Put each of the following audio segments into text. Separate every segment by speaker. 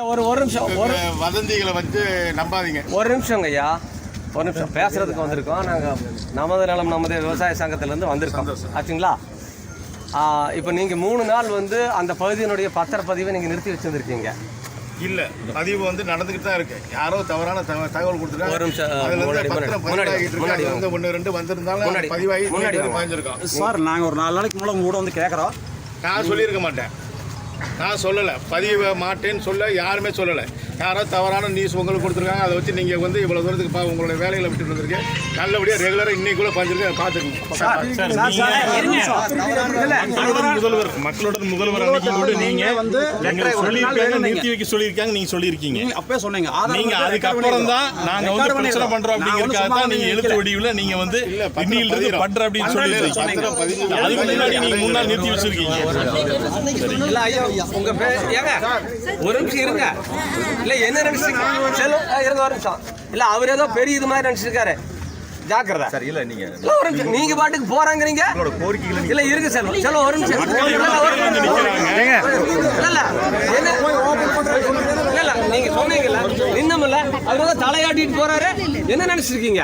Speaker 1: ஒரு நிமிஷம்
Speaker 2: வதந்திகளை வச்சு நம்பாதீங்க.
Speaker 1: ஒரு நிமிஷங்க ஐயா, ஒரு நிமிஷம் பேசுறதுக்கு வந்திருக்கோம். நாங்கள் நமது நலம் நமது விவசாய சங்கத்திலேருந்து வந்திருக்கோம் ஆச்சுங்களா. இப்போ நீங்கள் 3 நாள் வந்து அந்த பகுதியினுடைய பத்திரப்பதிவை நீங்கள் நிறுத்தி வச்சுருந்துருக்கீங்க.
Speaker 2: இல்ல, பதிவு வந்து நடந்துகிட்டு தான் இருக்கு. யாரோ தவறான தகவல் கொடுத்துருக்காங்க.
Speaker 1: ஒரு நிமிஷம்
Speaker 2: வந்து 1-2 வந்திருந்தாலும் பதிவாகி பாய்ஞ்சிருக்கோம்.
Speaker 3: சார், நாங்கள் ஒரு 4 நாளைக்கு முன்னாடி கூட வந்து கேட்குறோம்.
Speaker 2: நான் சொல்லியிருக்க மாட்டேன், நான் சொல்லலை, பதிவு மாட்டேன்னு சொல்ல யாருமே சொல்லலை. யாரோ தவறான நியூஸ் உங்களுக்கு கொடுத்துருக்காங்க. அதை வச்சு நீங்கள் வந்து இவ்வளோ தூரத்துக்கு உங்களுடைய வேலைகளை விட்டு வந்துருக்கு. நல்லபடியாக ரெகுலராக இன்னைக்கு கூட பாஞ்சிருக்கு, அதை பார்த்துக்கணும்.
Speaker 4: முதல்வர், மக்களோட முதல்வர் அன்னைக்கு நீங்கள் வந்து சொல்லியிருக்காங்க, நிறுத்தி வைக்க சொல்லியிருக்காங்க. நீங்கள் சொல்லியிருக்கீங்க,
Speaker 3: அப்பவே சொன்னீங்க.
Speaker 4: நீங்கள் அதுக்கப்புறம் தான் நாங்கள் வந்து பிரச்சனை பண்ணுறோம் அப்படிங்கிறதுக்காக தான் நீங்கள் எழுத்து வடிவில் நீங்கள் வந்து இன்னிலிருந்து பண்ற அப்படின்னு சொல்லியிருக்கீங்க. அதுக்கு முன்னாடி நீங்கள் 3 நாள் நிறுத்தி வச்சிருக்கீங்க.
Speaker 1: உங்க பேர் ஏங்க, ஒரு நிமிஷம் இருங்க. இல்ல என்ன நினைச்சிருங்க, இருங்க ஒரு நிமிஷம். இல்ல அவர் ஏதோ பெரிய இது மாதிரி நினைச்சிருக்காரு, ஜாக்கிரதை.
Speaker 5: சரி, இல்ல நீங்க
Speaker 1: ஒரு நிமிஷம், நீங்க பாட்டுக்கு போறாங்கறீங்க. இல்ல இருங்க செல்வம், செல்வம் ஒரு நிமிஷம். இல்ல நீங்க சொன்னீங்கல்ல, இன்னும்ல அவர் ஏதோ தலையாட்டிட்டு போறாரு. என்ன நினைச்சிருக்கீங்க?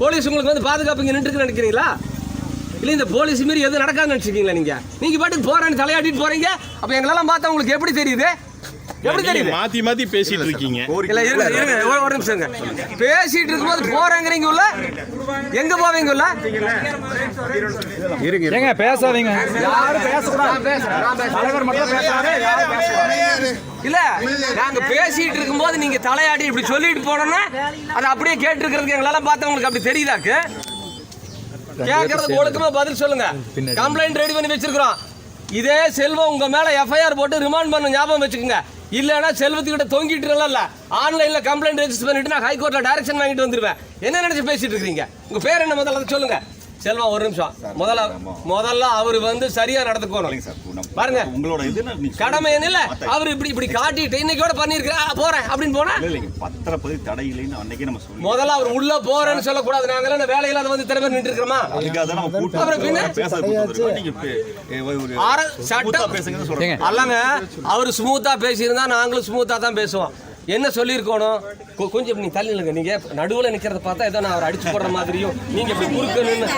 Speaker 1: போலீஸ் உங்களுக்கு வந்து பாதுகாப்பு இங்க நின்றுக்கு நினைக்கிறீங்களா? இல்ல இந்த போலீஸ் மாரி எதுவும் நடக்காதுன்னு நினைச்சிருக்கீங்களா? நீங்க பாட்டுக்கு போறேன்னு தலையாட்டிட்டு போறீங்க. அப்ப எங்களெல்லாம் பார்த்தா உங்களுக்கு எப்படி தெரியுது? எப்படி தெரியுது?
Speaker 4: மாத்தி மாத்தி பேசிட்டு இருக்கீங்க.
Speaker 1: இல்ல இருங்க இருங்க ஒரு நிமிஷங்க. பேசிட்டு இருக்கும்போது போறாங்கறீங்க உள்ள, எங்க போவீங்க உள்ள?
Speaker 3: இருங்க ஏங்க, பேசாதீங்க. யாரும் பேசக்கூடாது. தலைவர் மட்டும் பேசாதே, யாரும் பேசக்கூடாது.
Speaker 1: இல்ல நாங்க பேசிட்டு இருக்கும்போது நீங்க தலையாடி இப்படி சொல்லிட்டு போனோம்னா அதை அப்படியே கேட்டு இருக்கிறதுக்கு எங்களெல்லாம் பார்த்தா உங்களுக்கு அப்படி தெரியுதாக்கு? கேட்கறது ஒழுக்கமா பதில் சொல்லுங்க. கம்ப்ளைண்ட் ரெடி பண்ணி வச்சிருக்கிறோம். இதே செல்வம் உங்க மேல எஃப்ஐஆர் போட்டு ரிமாண்ட் பண்ண ஞாபகம் வச்சுக்கோங்க. இல்லைன்னா செல்வத்துக்கிட்ட தொங்கிட்டு ஆன்லைன்ல கம்ப்ளைண்ட் ரெஜிஸ்டர் பண்ணிட்டு நான் ஹைகோர்ட்ல டைரக்ஷன் வாங்கிட்டு வந்துருவேன். என்ன நினைச்சு பேசிட்டு இருக்கீங்க? உங்க பேர் என்ன முதல்ல சொல்லுங்க. செல்வம் ஒரு நிமிஷம். முதல்ல அவர் வந்து சரியா நடந்துக்கணும் பாருங்க.
Speaker 5: உங்களோட இது
Speaker 1: கடமை என்ன? அவர் இப்படி காட்டிட்டு இன்னைக்கோட பண்ணிருக்கா போறேன் அப்படின்னு போனா
Speaker 5: பத்திரப்பதிவு தடை இல்லைன்னு அன்னைக்கு நம்ம சொல்லி
Speaker 1: முதல்ல அவர் உள்ள போறேன்னு சொல்லக்கூடாது. நாங்க வேலையில அதை வந்து திறமை நின்று இருக்கிறோமா? அல்லங்க அவர் ஸ்மூத்தா பேசியிருந்தா நாங்களும் ஸ்மூத்தா தான் பேசுவோம். என்ன சொல்லியிருக்கணும்? கொஞ்சம் நீ தள்ளி நில்லுங்க. நீங்க நடுவில் நிக்கிறத பார்த்தா ஏதோ நான் அவர் அடிச்சு போடுற மாதிரியும் நீங்க இப்படி குறுக்க நின்று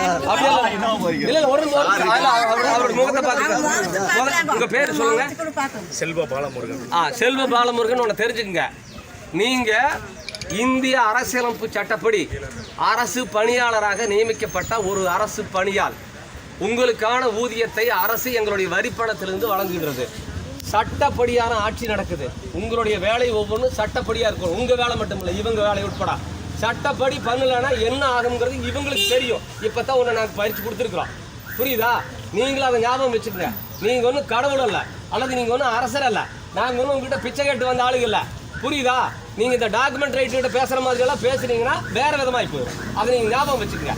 Speaker 1: இல்ல அவரோட முகத்தை பார்த்து உங்க பேர் சொல்லுங்க.
Speaker 2: செல்வ பாலமுருகன்.
Speaker 1: செல்வ பாலமுருகன் ஒன்று தெரிஞ்சுக்கங்க. நீங்க இந்திய அரசியலமைப்பு சட்டப்படி அரசு பணியாளராக நியமிக்கப்பட்ட ஒரு அரசு பணியாள். உங்களுக்கான ஊதியத்தை அரசு எங்களுடைய வரிப்பணத்திலிருந்து வழங்குகிறது. சட்டப்படியான ஆட்சி நடக்குது. உங்களுடைய வேலை ஒவ்வொன்றும் சட்டப்படியா இருக்கும். உங்க வேலை மட்டும் இல்லை, இவங்க வேலை உட்பட சட்டப்படி பண்ணலன்னா என்ன ஆகுங்கிறது இவங்களுக்கு தெரியும். இப்பதான் ஒன்று நாங்கள் பயிற்சி கொடுத்துருக்குறோம். புரியுதா? நீங்களும் அதை ஞாபகம் வச்சுக்கோங்க. நீங்க ஒன்றும் கடவுள் அல்ல, அல்லது நீங்க ஒன்றும் அரசர் அல்ல. நாங்கள் ஒன்றும் உங்ககிட்ட பிச்சை கேட்டு வந்த ஆளுங்க இல்லை. புரியுதா? நீங்க இந்த டாக்குமெண்ட் ரைட்டு பேசுற மாதிரி எல்லாம் பேசுனீங்கன்னா வேற விதமாய் போயிடும். அதை நீங்க ஞாபகம் வச்சுக்கோங்க.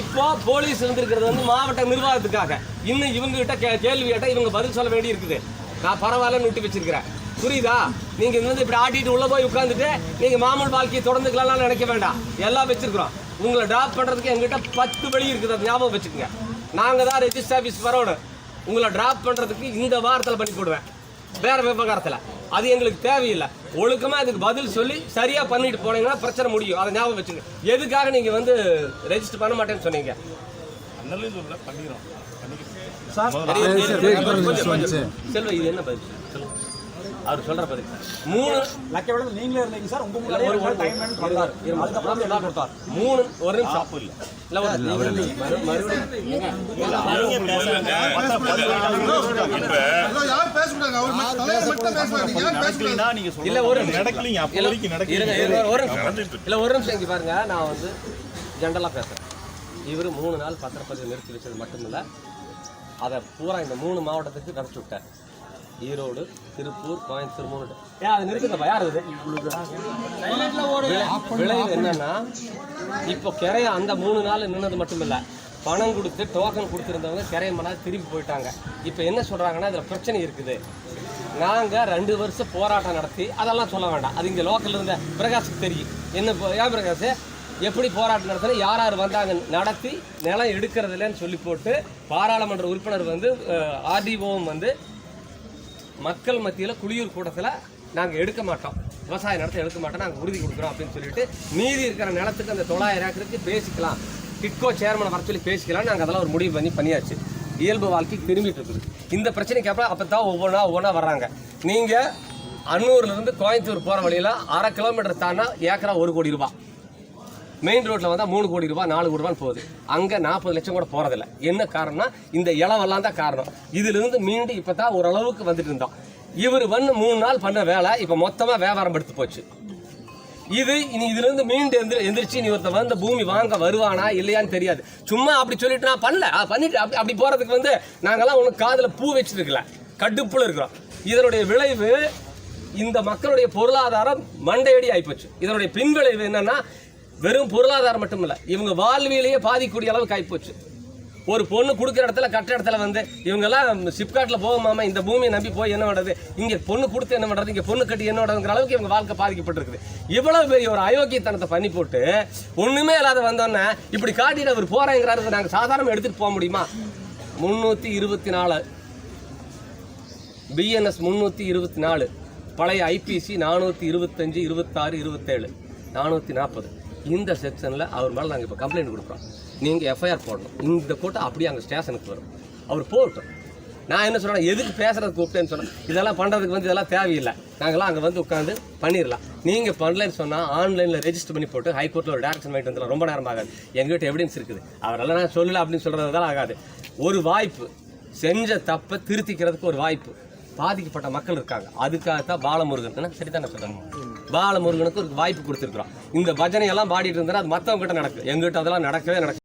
Speaker 1: இப்போ போலீஸ் இருந்திருக்கிறது வந்து மாவட்ட நிர்வாகத்துக்காக. இன்னும் இவங்க கிட்ட கேள்வி கேட்டால் இவங்க பதில் சொல்ல வேண்டி இருக்குது. நான் பரவாயில்லன்னு விட்டு வச்சிருக்கிறேன். புரியுதா? நீங்க வந்து இப்படி ஆட்டிட்டு உள்ள போய் உட்காந்துட்டு நீங்க மாமூல் வாழ்க்கையை தொடர்ந்துக்கலாம் நினைக்க வேண்டாம். எல்லாம் வச்சிருக்கிறோம். உங்களை டிராப் பண்றதுக்கு எங்கிட்ட 10 வழி இருக்குது. அதை ஞாபகம் வச்சுக்கோங்க. நாங்க தான் ரெஜிஸ்டர் ஆஃபீஸ் வரணும். உங்களை டிராப் பண்றதுக்கு இந்த வாரத்தில் பண்ணி போடுவேன், வேற விவகாரத்தில். அது எங்களுக்கு தேவையில்லை. ஒழுக்கமா இதுக்கு பதில் சொல்லி சரியா பண்ணிட்டு போனீங்கன்னா பிரச்சனை முடியும். அதை ஞாபகம் வச்சுங்க. எதுக்காக நீங்க வந்து ரெஜிஸ்டர் பண்ண மாட்டேன்னு சொன்னீங்க?
Speaker 2: பண்ணிக்கிறோம்.
Speaker 1: செல்வ இது என்ன பதில்? அவர் சொல்ற பதில் 3
Speaker 3: லட்சம் நீங்களே இருந்தீங்க சார். உங்க
Speaker 1: ஒரு நிமிஷம் இங்க பாருங்க. நான் வந்து ஜென்ரலா பேசுறேன். இவர் 3 நாள் பத்திரப்பதிவு நிறுத்தி வச்சது மட்டும் இல்லை, அதை பூரா இந்த 3 மாவட்டத்துக்கு நடத்தி விட்டார். ஈரோடு, திருப்பூர், கோயம்புத்தூர் 3. அதை நிறுத்துங்கப்பா. யார் இது? விளைவு என்னன்னா, இப்போ கிரைய அந்த 3 நாள் நின்னது மட்டும் இல்லை, பணம் கொடுத்து டோக்கன் கொடுத்துருந்தவங்க கிரைய மணி திரும்பி போயிட்டாங்க. இப்போ என்ன சொல்றாங்கன்னா, இதில் பிரச்சனை இருக்குது. நாங்கள் 2 வருஷம் போராட்டம் நடத்தி அதெல்லாம் சொல்ல வேண்டாம். அது இங்கே லோக்கல் இருந்த பிரகாஷுக்கு தெரியும். என்ன ஏன் பிரகாஷ் எப்படி போராட்டம் நடத்தினா யார் யார் வந்தாங்க நடத்தி நிலம் எடுக்கிறது இல்லைன்னு சொல்லி போட்டு பாராளுமன்ற உறுப்பினர் வந்து ஆர்டிஓவும் வந்து மக்கள் மத்தியில் குளியூர் கூட்டத்தில் நாங்கள் எடுக்க மாட்டோம், விவசாய நிலத்தை எடுக்க மாட்டோம், நாங்கள் உறுதி கொடுக்குறோம் அப்படின்னு சொல்லிட்டு மீதி இருக்கிற நிலத்துக்கு அந்த 900 ஏக்கருக்கு பேசிக்கலாம், கிட்கோ சேர்மனை வர சொல்லி பேசிக்கலாம். நாங்கள் அதெல்லாம் ஒரு முடிவு பண்ணியாச்சு. இயல்பு வாழ்க்கைக்கு திரும்பிட்டு இருக்குது. இந்த பிரச்சனைக்கு அப்புறம் அப்போ தான் ஒவ்வொன்றா வர்றாங்க. நீங்கள் அன்னூர்லேருந்து கோயம்புத்தூர் போகிற வழியில் 1/2 கிலோமீட்டர் தாண்டா ஏக்கரா 1 கோடி ரூபா, மெயின் ரோட்டில் வந்தால் 3 கோடி ரூபா 4 கோடி ரூபான்னு போகுது. அங்கே 40 லட்சம் கூட போகிறதில்ல. என்ன காரணம்னா இந்த இளவெல்லாம் தான் காரணம். இதிலிருந்து மீண்டும் இப்போ தான் ஓரளவுக்கு வந்துட்டு இருந்தோம். இவர் 3 நாள் பண்ண வேலை இப்போ மொத்தமாக வியாபாரம் படுத்து போச்சு. இனி இதுலேருந்து மீண்டும் எந்திரிச்சு நீ ஒருத்தர் இந்த பூமி வாங்க வருவானா இல்லையான்னு தெரியாது. சும்மா அப்படி சொல்லிட்டு நான் பண்ணிட்டு அப்படி போகிறதுக்கு நாங்கள்லாம் உனக்கு காதில் பூ வச்சுருக்கல, கடுப்புல இருக்கிறோம். இதனுடைய விளைவு இந்த மக்களுடைய பொருளாதாரம் மண்டையடி ஆகிப்போச்சு. இதனுடைய பின்விளைவு என்னன்னா வெறும் பொருளாதாரம் மட்டும் இல்லை, இவங்க வாழ்வியலையே பாதிக்கக்கூடிய அளவுக்கு ஆகிப்போச்சு. ஒரு பொண்ணு கொடுக்குற இடத்துல கட்டுற இடத்துல இவங்கெல்லாம் சிப்காட்டில் போகுமாமா, இந்த பூமியை நம்பி போய் என்ன பண்ணுறது, இங்கே பொண்ணு கொடுத்து என்ன பண்ணுறது, இங்கே பொண்ணு கட்டி என்ன பண்ணுறதுங்கிற அளவுக்கு இவங்க வாழ்க்கை பாதிக்கப்பட்டிருக்குது. இவ்வளவு பெரிய ஒரு அயோக்கியத்தனத்தை பண்ணி போட்டு ஒன்றுமே இல்லாத வந்தோன்னே இப்படி காட்டிட்டு அவர் போகிறாங்கிறாரு. நாங்கள் சாதாரணமாக எடுத்துகிட்டு போக முடியுமா? 324 BNS 324, பழைய IPC 425, 26, 27, 440 இந்த செக்ஷனில் அவர் மேலே நாங்கள் இப்போ கம்ப்ளைண்ட் கொடுக்குறோம். நீங்கள் FIR போடணும். இந்த கூட்ட அப்படியே அங்கே ஸ்டேஷனுக்கு வரும். அவர் போகட்டும். நான் என்ன சொல்கிறேன், எதுக்கு பேசுகிறதுக்கு கூப்பிட்டேன்னு சொன்னேன். இதெல்லாம் பண்ணுறதுக்கு இதெல்லாம் தேவையில்லை, நாங்களாம் அங்கே உட்காந்து பண்ணிடலாம். நீங்கள் பண்ணலன்னு சொன்னால் ஆன்லைனில் ரெஜிஸ்டர் பண்ணி போட்டு ஹைகோர்ட்டில் ஒரு டேரக்ஷன் வாங்கிட்டு வந்துடலாம். ரொம்ப நேரம் ஆகாது. எங்ககிட்ட எவிடன்ஸ் இருக்குது. அவரெல்லாம் நான் சொல்லலை அப்படின்னு சொல்கிறதால ஆகாது. ஒரு வாய்ப்பு, செஞ்ச தப்பை திருத்திக்கிறதுக்கு ஒரு வாய்ப்பு. பாதிக்கப்பட்ட மக்கள் இருக்காங்க, அதுக்காகத்தான் பாலமுருகன் சரிதானே சொல்கிறாங்க, பாலமுருகனுக்கு ஒரு வாய்ப்பு கொடுத்துருக்குறோம். இந்த பஜனையெல்லாம் பாடிட்டு இருந்தால் அது மற்றவங்க கிட்ட நடக்கும், எங்கிட்ட அதெல்லாம் நடக்கவே நடக்கும்.